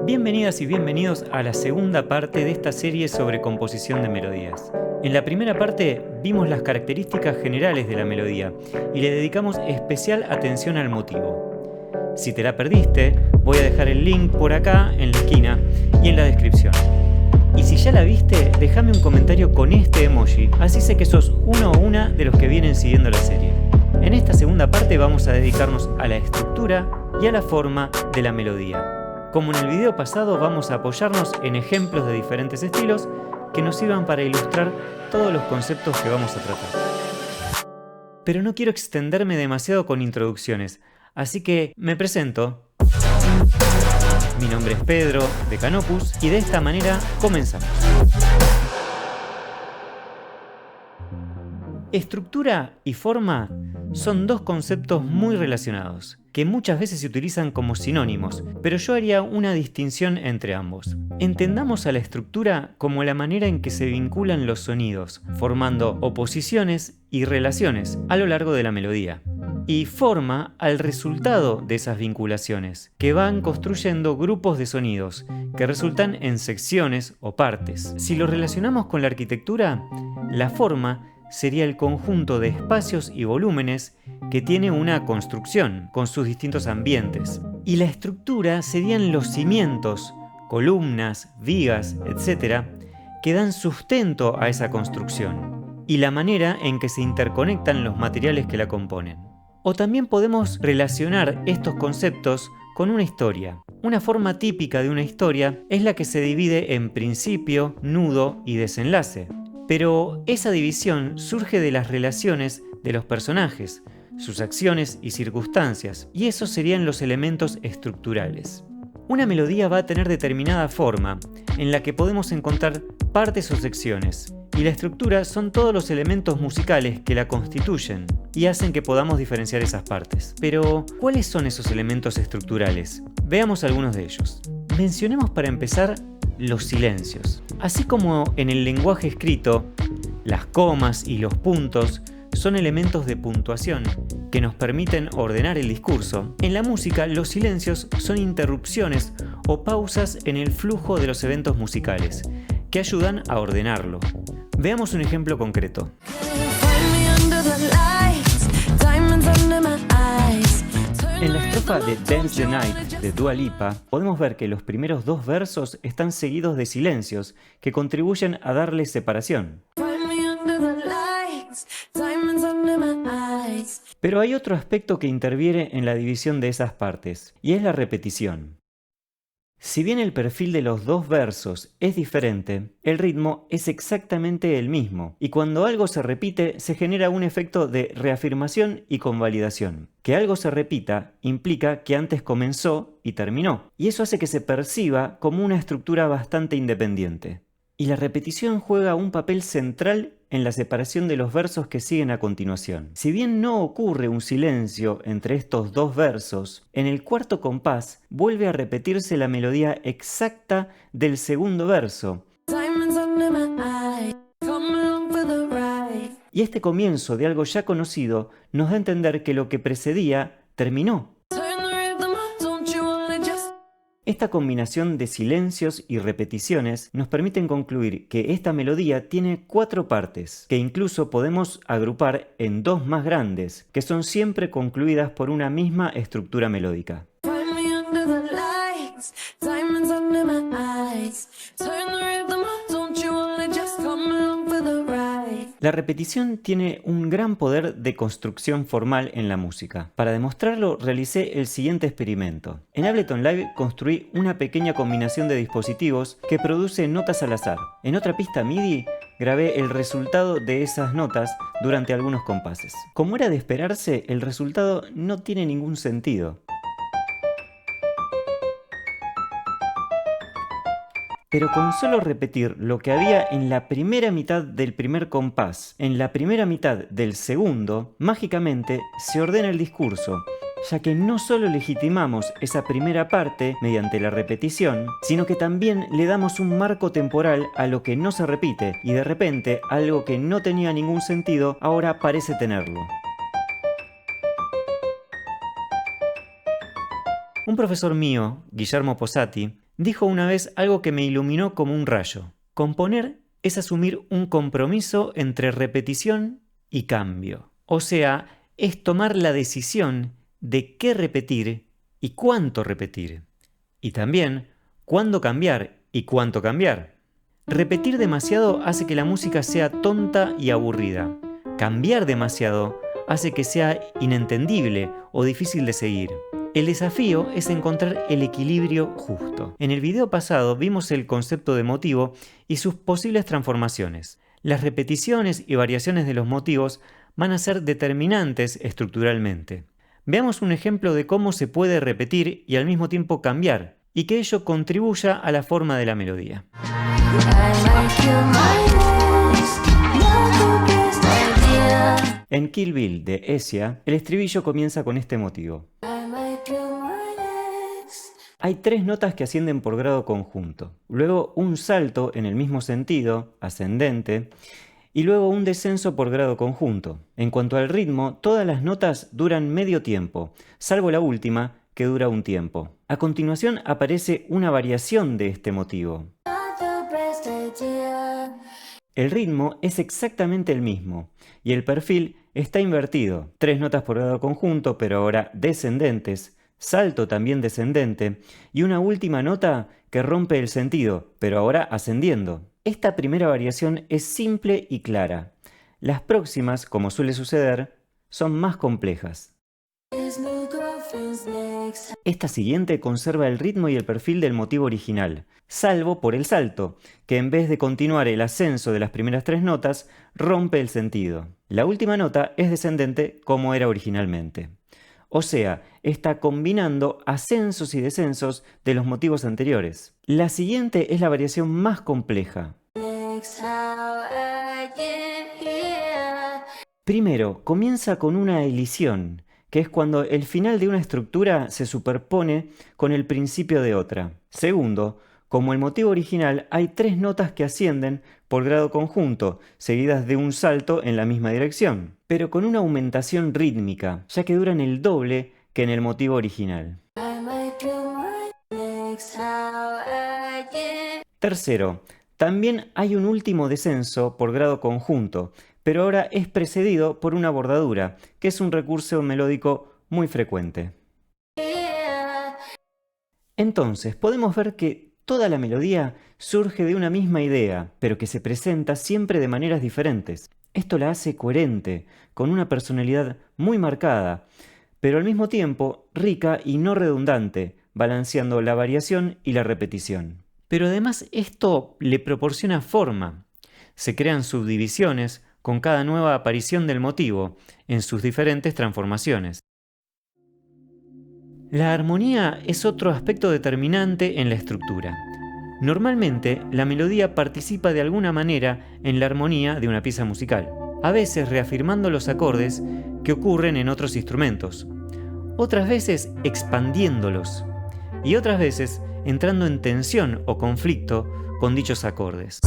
Bienvenidas y bienvenidos a la segunda parte de esta serie sobre composición de melodías. En la primera parte vimos las características generales de la melodía y le dedicamos especial atención al motivo. Si te la perdiste, voy a dejar el link por acá en la esquina y en la descripción. Y si ya la viste, déjame un comentario con este emoji, así sé que sos uno o una de los que vienen siguiendo la serie. En esta segunda parte vamos a dedicarnos a la estructura y a la forma de la melodía. Como en el video pasado, vamos a apoyarnos en ejemplos de diferentes estilos que nos sirvan para ilustrar todos los conceptos que vamos a tratar. Pero no quiero extenderme demasiado con introducciones, así que me presento. Mi nombre es Pedro, de Canopus, y de esta manera comenzamos. Estructura y forma son dos conceptos muy relacionados, que muchas veces se utilizan como sinónimos, pero yo haría una distinción entre ambos. Entendamos a la estructura como la manera en que se vinculan los sonidos, formando oposiciones y relaciones a lo largo de la melodía. Y forma al resultado de esas vinculaciones, que van construyendo grupos de sonidos, que resultan en secciones o partes. Si lo relacionamos con la arquitectura, la forma sería el conjunto de espacios y volúmenes que tiene una construcción con sus distintos ambientes. Y la estructura serían los cimientos, columnas, vigas, etc., que dan sustento a esa construcción y la manera en que se interconectan los materiales que la componen. O también podemos relacionar estos conceptos con una historia. Una forma típica de una historia es la que se divide en principio, nudo y desenlace. Pero esa división surge de las relaciones de los personajes, sus acciones y circunstancias, y esos serían los elementos estructurales. Una melodía va a tener determinada forma, en la que podemos encontrar partes o secciones, y la estructura son todos los elementos musicales que la constituyen y hacen que podamos diferenciar esas partes. Pero, ¿cuáles son esos elementos estructurales? Veamos algunos de ellos. Mencionemos para empezar los silencios. Así como en el lenguaje escrito, las comas y los puntos son elementos de puntuación que nos permiten ordenar el discurso, en la música los silencios son interrupciones o pausas en el flujo de los eventos musicales, que ayudan a ordenarlo. Veamos un ejemplo concreto. En la estrofa de Dance the Night de Dua Lipa, podemos ver que los primeros dos versos están seguidos de silencios que contribuyen a darle separación. Pero hay otro aspecto que interviene en la división de esas partes, y es la repetición. Si bien el perfil de los dos versos es diferente, el ritmo es exactamente el mismo, y cuando algo se repite se genera un efecto de reafirmación y convalidación. Que algo se repita implica que antes comenzó y terminó, y eso hace que se perciba como una estructura bastante independiente. Y la repetición juega un papel central en la separación de los versos que siguen a continuación. Si bien no ocurre un silencio entre estos dos versos, en el cuarto compás vuelve a repetirse la melodía exacta del segundo verso. Y este comienzo de algo ya conocido nos da a entender que lo que precedía terminó. Esta combinación de silencios y repeticiones nos permiten concluir que esta melodía tiene 4 partes, que incluso podemos agrupar en 2 más grandes, que son siempre concluidas por una misma estructura melódica. La repetición tiene un gran poder de construcción formal en la música. Para demostrarlo, realicé el siguiente experimento. En Ableton Live construí una pequeña combinación de dispositivos que produce notas al azar. En otra pista MIDI, grabé el resultado de esas notas durante algunos compases. Como era de esperarse, el resultado no tiene ningún sentido. Pero con solo repetir lo que había en la primera mitad del primer compás, en la primera mitad del segundo, mágicamente se ordena el discurso, ya que no solo legitimamos esa primera parte mediante la repetición, sino que también le damos un marco temporal a lo que no se repite, y de repente algo que no tenía ningún sentido ahora parece tenerlo. Un profesor mío, Guillermo Posati, dijo una vez algo que me iluminó como un rayo. Componer es asumir un compromiso entre repetición y cambio. O sea, es tomar la decisión de qué repetir y cuánto repetir. Y también cuándo cambiar y cuánto cambiar. Repetir demasiado hace que la música sea tonta y aburrida. Cambiar demasiado hace que sea inentendible o difícil de seguir. El desafío es encontrar el equilibrio justo. En el video pasado vimos el concepto de motivo y sus posibles transformaciones. Las repeticiones y variaciones de los motivos van a ser determinantes estructuralmente. Veamos un ejemplo de cómo se puede repetir y al mismo tiempo cambiar, y que ello contribuya a la forma de la melodía. En Kill Bill de Essia, el estribillo comienza con este motivo. Hay 3 notas que ascienden por grado conjunto, luego un salto en el mismo sentido, ascendente, y luego un descenso por grado conjunto. En cuanto al ritmo, todas las notas duran medio tiempo, salvo la última, que dura un tiempo. A continuación aparece una variación de este motivo. El ritmo es exactamente el mismo, y el perfil está invertido. 3 notas por grado conjunto, pero ahora descendentes, salto también descendente, y una última nota que rompe el sentido, pero ahora ascendiendo. Esta primera variación es simple y clara. Las próximas, como suele suceder, son más complejas. Esta siguiente conserva el ritmo y el perfil del motivo original, salvo por el salto, que en vez de continuar el ascenso de las primeras 3 notas, rompe el sentido. La última nota es descendente como era originalmente. O sea, está combinando ascensos y descensos de los motivos anteriores. La siguiente es la variación más compleja. Primero, comienza con una elisión, que es cuando el final de una estructura se superpone con el principio de otra. Segundo, como el motivo original, hay 3 notas que ascienden por grado conjunto, seguidas de un salto en la misma dirección, pero con una aumentación rítmica, ya que duran el doble que en el motivo original. Tercero, también hay un último descenso por grado conjunto, pero ahora es precedido por una bordadura, que es un recurso melódico muy frecuente. Entonces, podemos ver que toda la melodía surge de una misma idea, pero que se presenta siempre de maneras diferentes. Esto la hace coherente, con una personalidad muy marcada, pero al mismo tiempo rica y no redundante, balanceando la variación y la repetición. Pero además esto le proporciona forma. Se crean subdivisiones con cada nueva aparición del motivo en sus diferentes transformaciones. La armonía es otro aspecto determinante en la estructura. Normalmente, la melodía participa de alguna manera en la armonía de una pieza musical, a veces reafirmando los acordes que ocurren en otros instrumentos, otras veces expandiéndolos, y otras veces entrando en tensión o conflicto con dichos acordes.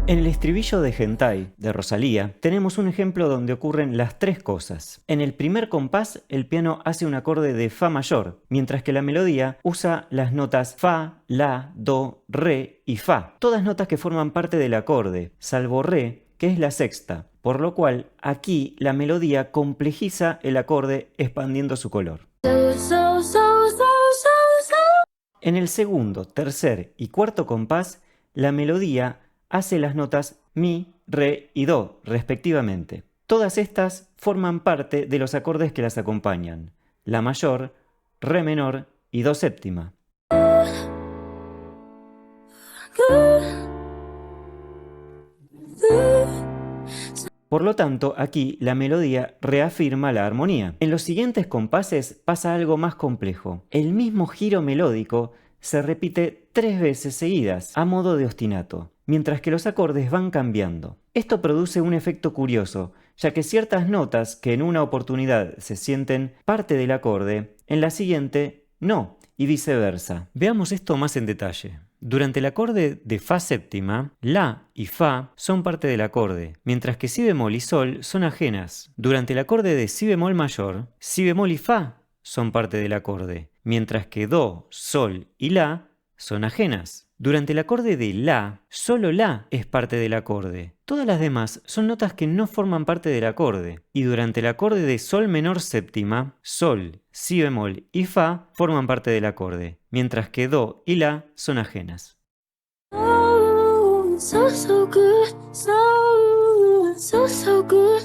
En el estribillo de Hentai, de Rosalía, tenemos un ejemplo donde ocurren las 3 cosas. En el primer compás, el piano hace un acorde de Fa mayor, mientras que la melodía usa las notas Fa, La, Do, Re y Fa, todas notas que forman parte del acorde, salvo Re, que es la sexta, por lo cual aquí la melodía complejiza el acorde expandiendo su color. En el segundo, tercer y cuarto compás, la melodía hace las notas Mi, Re y Do, respectivamente. Todas estas forman parte de los acordes que las acompañan: La mayor, Re menor y Do séptima. Por lo tanto, aquí la melodía reafirma la armonía. En los siguientes compases pasa algo más complejo. El mismo giro melódico se repite 3 veces seguidas, a modo de ostinato, mientras que los acordes van cambiando. Esto produce un efecto curioso, ya que ciertas notas que en una oportunidad se sienten parte del acorde, en la siguiente no, y viceversa. Veamos esto más en detalle. Durante el acorde de Fa séptima, La y Fa son parte del acorde, mientras que Si bemol y Sol son ajenas. Durante el acorde de Si bemol mayor, Si bemol y Fa son parte del acorde, mientras que do, sol y la son ajenas. Durante el acorde de la, solo la es parte del acorde. Todas las demás son notas que no forman parte del acorde. Y durante el acorde de sol menor séptima, sol, si bemol y fa forman parte del acorde, mientras que do y la son ajenas. So good, so good, so good.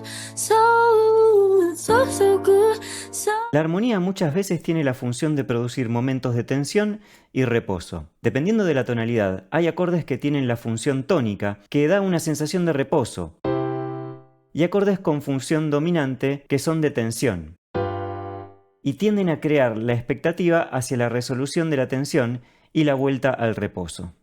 La armonía muchas veces tiene la función de producir momentos de tensión y reposo. Dependiendo de la tonalidad, hay acordes que tienen la función tónica, que da una sensación de reposo, y acordes con función dominante, que son de tensión, y tienden a crear la expectativa hacia la resolución de la tensión y la vuelta al reposo.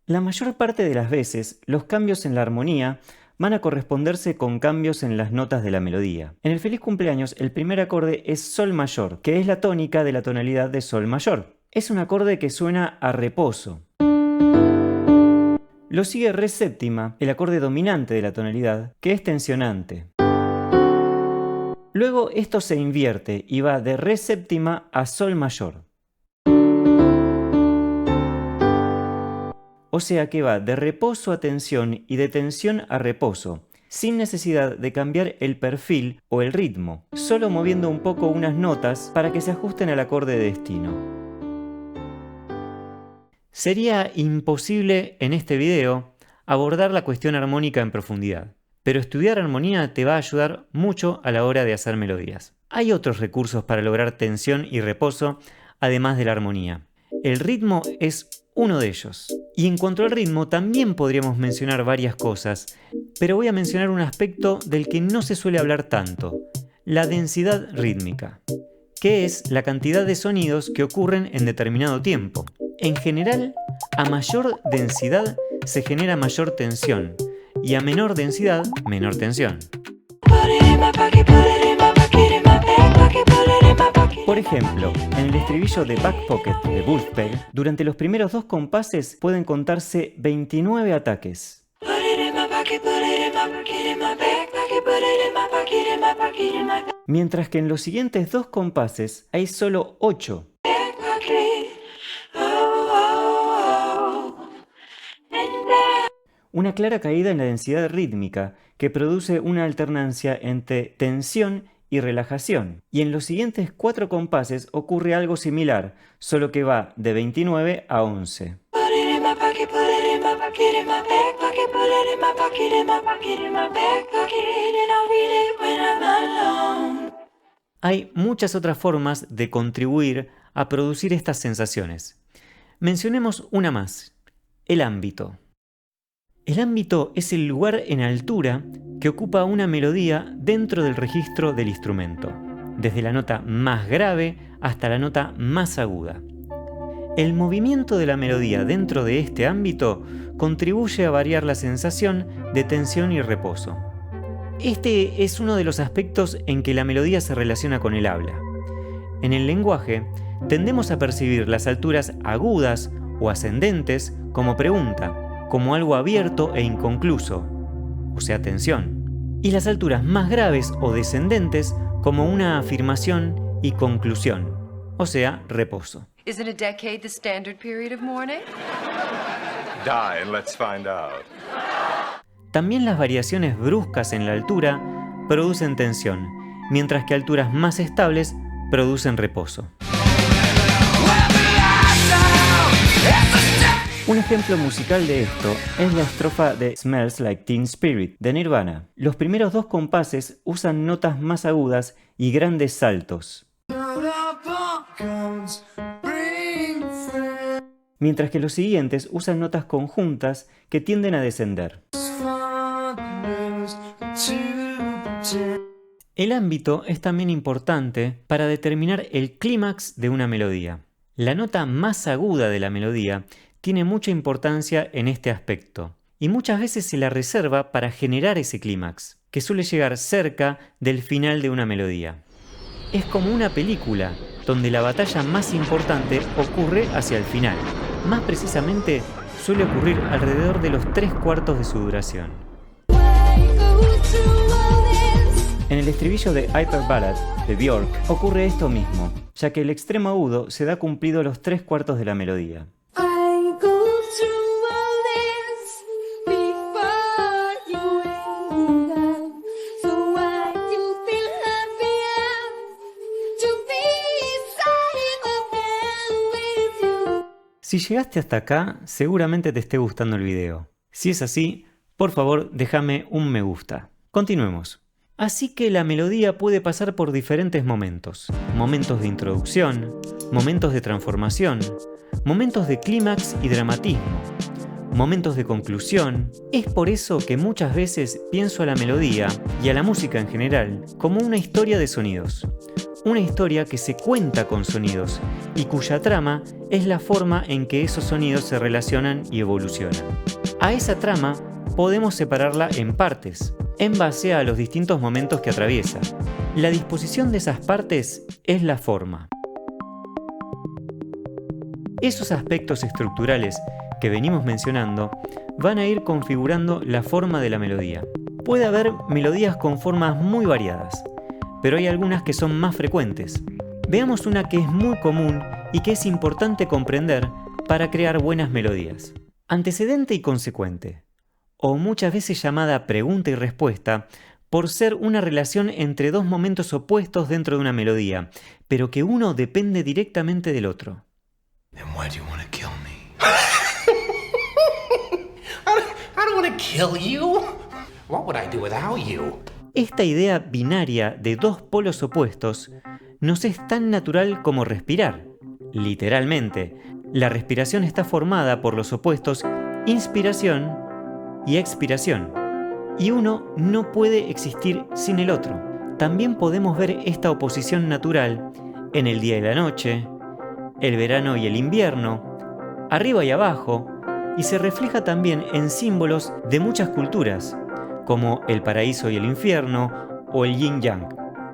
La mayor parte de las veces, los cambios en la armonía van a corresponderse con cambios en las notas de la melodía. En el Feliz Cumpleaños, el primer acorde es sol mayor, que es la tónica de la tonalidad de sol mayor. Es un acorde que suena a reposo. Lo sigue re séptima, el acorde dominante de la tonalidad, que es tensionante. Luego esto se invierte y va de re séptima a sol mayor. O sea que va de reposo a tensión y de tensión a reposo, sin necesidad de cambiar el perfil o el ritmo, solo moviendo un poco unas notas para que se ajusten al acorde de destino. Sería imposible en este video abordar la cuestión armónica en profundidad, pero estudiar armonía te va a ayudar mucho a la hora de hacer melodías. Hay otros recursos para lograr tensión y reposo, además de la armonía. El ritmo es uno de ellos. Y en cuanto al ritmo, también podríamos mencionar varias cosas, pero voy a mencionar un aspecto del que no se suele hablar tanto: la densidad rítmica, que es la cantidad de sonidos que ocurren en determinado tiempo. En general, a mayor densidad se genera mayor tensión, y a menor densidad, menor tensión. Por ejemplo, en el estribillo de Back Pocket de Wolfpack, durante los primeros dos compases pueden contarse 29 ataques. Mientras que en los siguientes dos compases hay solo 8. Una clara caída en la densidad rítmica que produce una alternancia entre tensión y relajación. Y en los siguientes 4 compases ocurre algo similar, solo que va de 29 a 11. Hay muchas otras formas de contribuir a producir estas sensaciones. Mencionemos una más: el ámbito. El ámbito es el lugar en altura que ocupa una melodía dentro del registro del instrumento, desde la nota más grave hasta la nota más aguda. El movimiento de la melodía dentro de este ámbito contribuye a variar la sensación de tensión y reposo. Este es uno de los aspectos en que la melodía se relaciona con el habla. En el lenguaje, tendemos a percibir las alturas agudas o ascendentes como pregunta, como algo abierto e inconcluso, o sea, tensión, y las alturas más graves o descendentes como una afirmación y conclusión, o sea, reposo. Isn't a decade the standard period of mourning? Die and let's find out. También las variaciones bruscas en la altura producen tensión, mientras que alturas más estables producen reposo. Un ejemplo musical de esto es la estrofa de Smells Like Teen Spirit de Nirvana. Los primeros dos compases usan notas más agudas y grandes saltos, mientras que los siguientes usan notas conjuntas que tienden a descender. El ámbito es también importante para determinar el clímax de una melodía. La nota más aguda de la melodía tiene mucha importancia en este aspecto, y muchas veces se la reserva para generar ese clímax, que suele llegar cerca del final de una melodía. Es como una película, donde la batalla más importante ocurre hacia el final. Más precisamente, suele ocurrir alrededor de los 3/4 de su duración. En el estribillo de Hyper Ballad de Björk ocurre esto mismo, ya que el extremo agudo se da cumplido los 3/4 de la melodía. Si llegaste hasta acá, seguramente te esté gustando el video. Si es así, por favor déjame un me gusta. Continuemos. Así que la melodía puede pasar por diferentes momentos. Momentos de introducción, momentos de transformación, momentos de clímax y dramatismo, momentos de conclusión. Es por eso que muchas veces pienso a la melodía y a la música en general como una historia de sonidos. Una historia que se cuenta con sonidos y cuya trama es la forma en que esos sonidos se relacionan y evolucionan. A esa trama podemos separarla en partes, en base a los distintos momentos que atraviesa. La disposición de esas partes es la forma. Esos aspectos estructurales que venimos mencionando van a ir configurando la forma de la melodía. Puede haber melodías con formas muy variadas, pero hay algunas que son más frecuentes. Veamos una que es muy común y que es importante comprender para crear buenas melodías. Antecedente y consecuente, o muchas veces llamada pregunta y respuesta, por ser una relación entre dos momentos opuestos dentro de una melodía, pero que uno depende directamente del otro. Then why do you want to kill me? I don't want to kill you. What would I do without you? Esta idea binaria de dos polos opuestos nos es tan natural como respirar. Literalmente, la respiración está formada por los opuestos inspiración y expiración, y uno no puede existir sin el otro. También podemos ver esta oposición natural en el día y la noche, el verano y el invierno, arriba y abajo, y se refleja también en símbolos de muchas culturas, como el paraíso y el infierno o el yin-yang.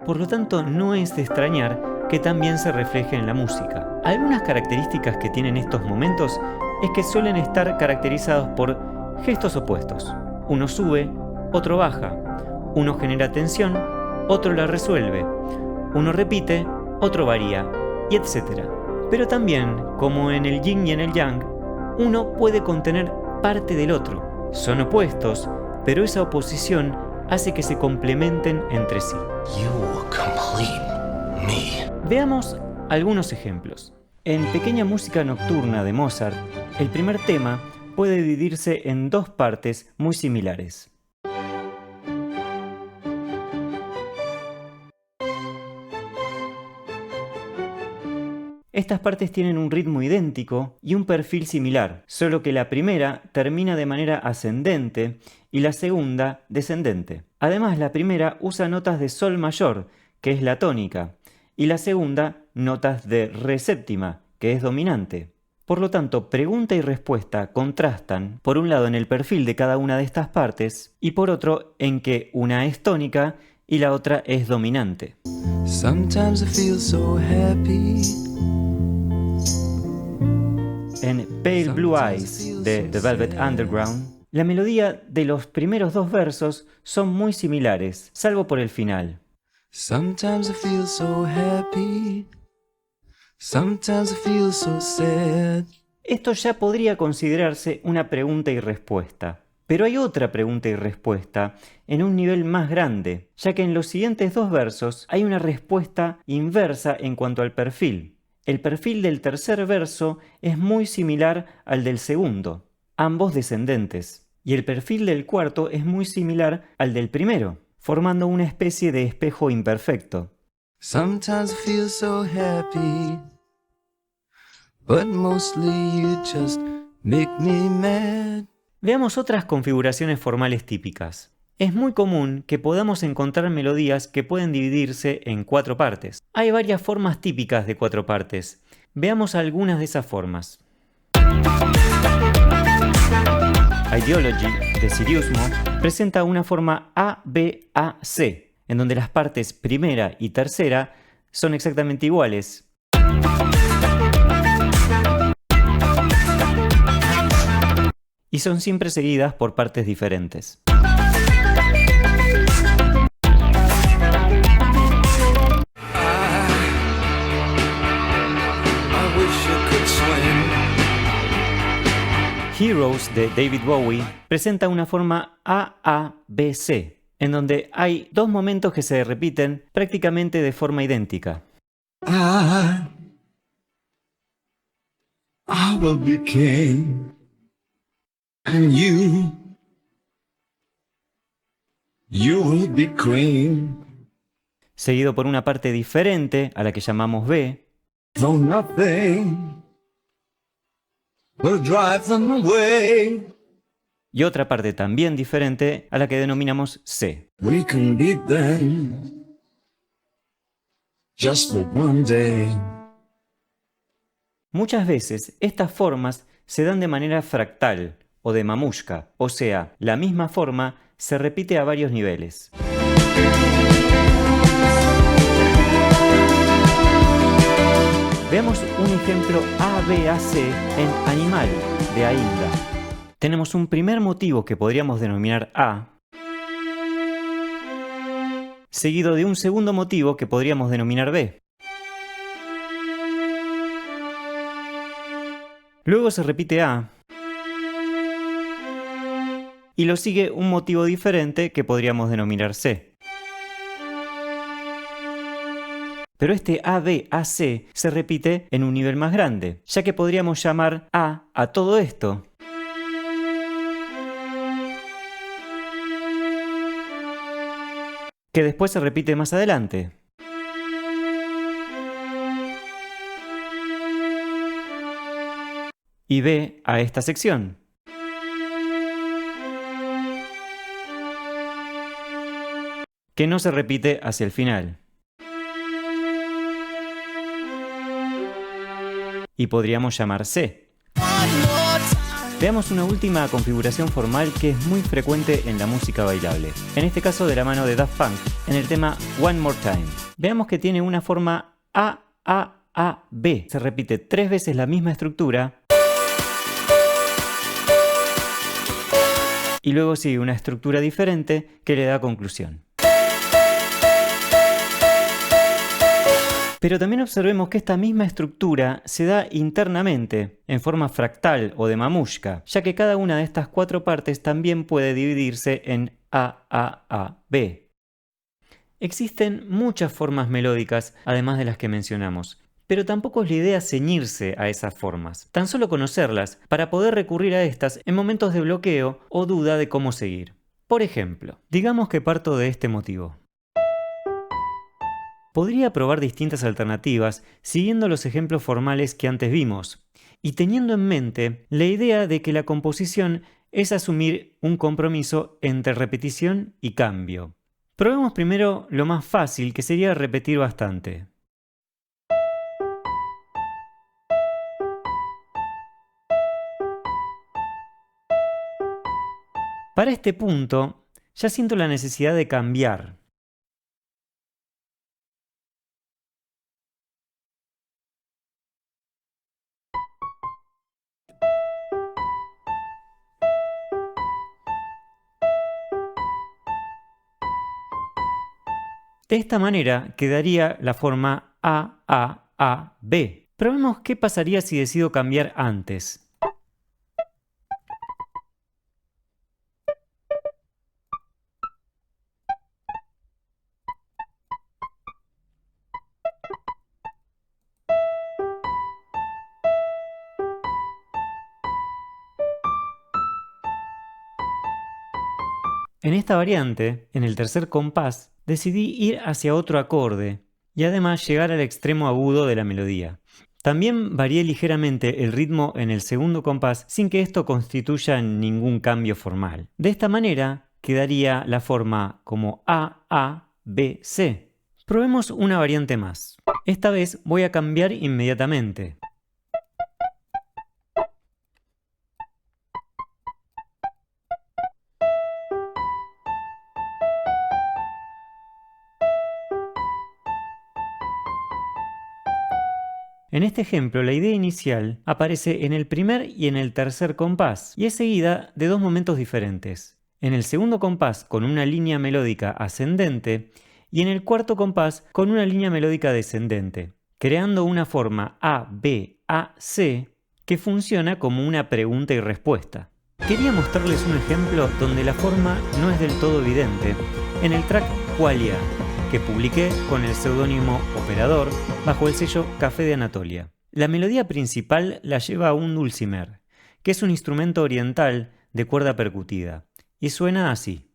Por lo tanto, no es de extrañar que también se refleje en la música. Algunas características que tienen estos momentos es que suelen estar caracterizados por gestos opuestos. Uno sube, otro baja. Uno genera tensión, otro la resuelve. Uno repite, otro varía, y etc. Pero también, como en el yin y en el yang, uno puede contener parte del otro. Son opuestos, pero esa oposición hace que se complementen entre sí. You complete me. Veamos algunos ejemplos. En Pequeña Música Nocturna de Mozart, el primer tema puede dividirse en dos partes muy similares. Estas partes tienen un ritmo idéntico y un perfil similar, solo que la primera termina de manera ascendente y la segunda descendente. Además, la primera usa notas de sol mayor, que es la tónica, y la segunda notas de re séptima, que es dominante. Por lo tanto, pregunta y respuesta contrastan, por un lado en el perfil de cada una de estas partes, y por otro en que una es tónica y la otra es dominante. Sometimes I feel so happy. En Pale Blue Eyes de The Velvet Underground, la melodía de los primeros dos versos son muy similares, salvo por el final. Sometimes I feel so happy. Sometimes I feel so sad. Esto ya podría considerarse una pregunta y respuesta. Pero hay otra pregunta y respuesta en un nivel más grande, ya que en los siguientes dos versos hay una respuesta inversa en cuanto al perfil. El perfil del tercer verso es muy similar al del segundo, ambos descendentes, y el perfil del cuarto es muy similar al del primero, formando una especie de espejo imperfecto. Sometimes I feel so happy, but mostly you just make me mad. Veamos otras configuraciones formales típicas. Es muy común que podamos encontrar melodías que pueden dividirse en cuatro partes. Hay varias formas típicas de cuatro partes. Veamos algunas de esas formas. Ideology, de Siriusmo, presenta una forma A-B-A-C, en donde las partes primera y tercera son exactamente iguales. Y son siempre seguidas por partes diferentes. Heroes de David Bowie presenta una forma AABC, en donde hay dos momentos que se repiten prácticamente de forma idéntica. I will be king, and you will be queen. Seguido por una parte diferente a la que llamamos B, Though nothing will drive them away, y otra parte también diferente a la que denominamos C. we can beat them just for one day. Muchas veces estas formas se dan de manera fractal o de mamushka, o sea, la misma forma se repite a varios niveles. Veamos un ejemplo ABAC en Animal de Ainda. Tenemos un primer motivo que podríamos denominar A, seguido de un segundo motivo que podríamos denominar B. Luego se repite A y lo sigue un motivo diferente que podríamos denominar C. Pero este ABAC se repite en un nivel más grande, ya que podríamos llamar A todo esto. Que después se repite más adelante. Y B a esta sección. Que no se repite hacia el final. Y podríamos llamar C. Veamos una última configuración formal que es muy frecuente en la música bailable, en este caso de la mano de Daft Punk, en el tema One More Time. Veamos que tiene una forma A-A-A-B. Se repite 3 veces la misma estructura y luego sigue una estructura diferente que le da conclusión. Pero también observemos que esta misma estructura se da internamente, en forma fractal o de mamushka, ya que cada una de estas 4 partes también puede dividirse en A-A-A-B. Existen muchas formas melódicas, además de las que mencionamos, pero tampoco es la idea ceñirse a esas formas, tan solo conocerlas para poder recurrir a estas en momentos de bloqueo o duda de cómo seguir. Por ejemplo, digamos que parto de este motivo. Podría probar distintas alternativas siguiendo los ejemplos formales que antes vimos y teniendo en mente la idea de que la composición es asumir un compromiso entre repetición y cambio. Probemos primero lo más fácil, que sería repetir bastante. Para este punto, ya siento la necesidad de cambiar. De esta manera quedaría la forma A-A-A-B. Probemos qué pasaría si decido cambiar antes. En esta variante, en el tercer compás, decidí ir hacia otro acorde y además llegar al extremo agudo de la melodía. También varié ligeramente el ritmo en el segundo compás sin que esto constituya ningún cambio formal. De esta manera quedaría la forma como A-A-B-C. Probemos una variante más. Esta vez voy a cambiar inmediatamente. En este ejemplo, la idea inicial aparece en el primer y en el tercer compás y es seguida de 2 momentos diferentes. En el segundo compás con una línea melódica ascendente y en el cuarto compás con una línea melódica descendente, creando una forma A-B-A-C que funciona como una pregunta y respuesta. Quería mostrarles un ejemplo donde la forma no es del todo evidente en el track Qualia, que publiqué con el seudónimo Operador bajo el sello Café de Anatolia. La melodía principal la lleva un dulcimer, que es un instrumento oriental de cuerda percutida, y suena así.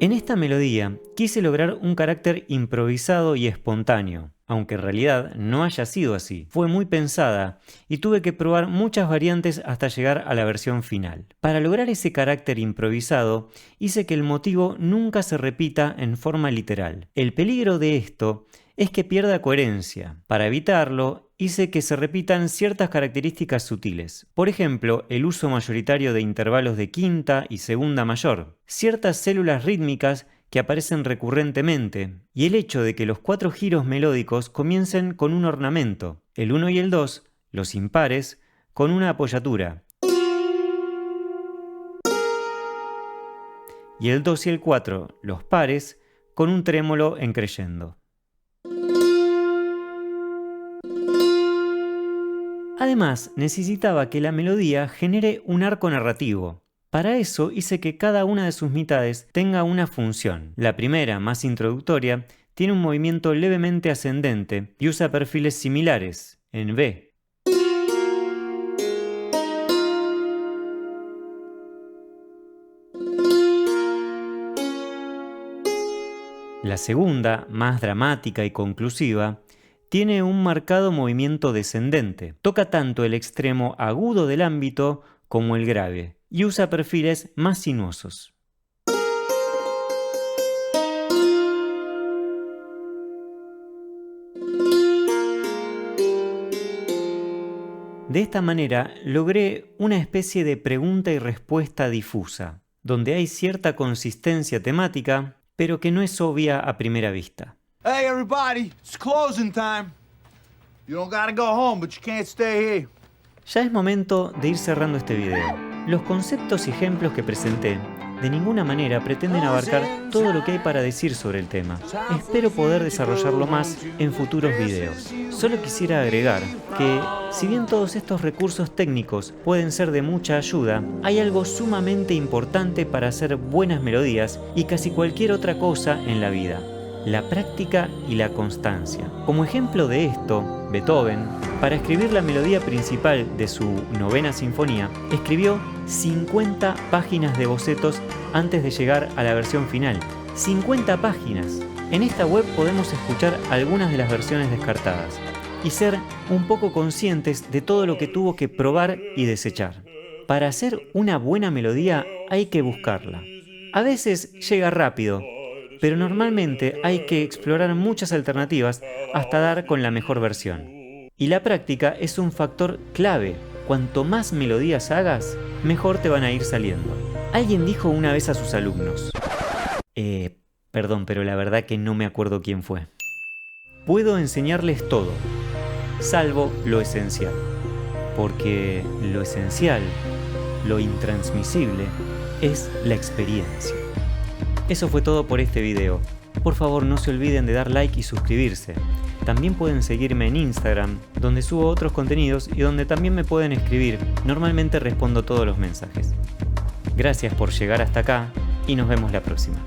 En esta melodía quise lograr un carácter improvisado y espontáneo, aunque en realidad no haya sido así. Fue muy pensada y tuve que probar muchas variantes hasta llegar a la versión final. Para lograr ese carácter improvisado, hice que el motivo nunca se repita en forma literal. El peligro de esto es que pierda coherencia. Para evitarlo, hice que se repitan ciertas características sutiles. Por ejemplo, el uso mayoritario de intervalos de quinta y segunda mayor, ciertas células rítmicas que aparecen recurrentemente, y el hecho de que los 4 giros melódicos comiencen con un ornamento, el 1 y el 2, los impares, con una apoyatura, y el 2 y el 4, los pares, con un trémolo en creyendo. Además, necesitaba que la melodía genere un arco narrativo. Para eso hice que cada una de sus mitades tenga una función. La primera, más introductoria, tiene un movimiento levemente ascendente y usa perfiles similares, en B. La segunda, más dramática y conclusiva, tiene un marcado movimiento descendente. Toca tanto el extremo agudo del ámbito como el grave y usa perfiles más sinuosos. De esta manera logré una especie de pregunta y respuesta difusa, donde hay cierta consistencia temática, pero que no es obvia a primera vista. Hey everybody, it's closing time. You don't gotta go home, but you can't stay here. Ya es momento de ir cerrando este video. Los conceptos y ejemplos que presenté de ninguna manera pretenden abarcar todo lo que hay para decir sobre el tema. Espero poder desarrollarlo más en futuros videos. Solo quisiera agregar que, si bien todos estos recursos técnicos pueden ser de mucha ayuda, hay algo sumamente importante para hacer buenas melodías y casi cualquier otra cosa en la vida: la práctica y la constancia. Como ejemplo de esto, Beethoven, para escribir la melodía principal de su 9ª sinfonía, escribió 50 páginas de bocetos antes de llegar a la versión final. 50 páginas. En esta web podemos escuchar algunas de las versiones descartadas y ser un poco conscientes de todo lo que tuvo que probar y desechar. Para hacer una buena melodía hay que buscarla. A veces llega rápido, pero normalmente hay que explorar muchas alternativas hasta dar con la mejor versión. Y la práctica es un factor clave. Cuanto más melodías hagas, mejor te van a ir saliendo. Alguien dijo una vez a sus alumnos, perdón, pero la verdad que no me acuerdo quién fue: puedo enseñarles todo, salvo lo esencial, porque lo esencial, lo intransmisible, es la experiencia. Eso fue todo por este video. Por favor, no se olviden de dar like y suscribirse. También pueden seguirme en Instagram, donde subo otros contenidos y donde también me pueden escribir. Normalmente respondo todos los mensajes. Gracias por llegar hasta acá y nos vemos la próxima.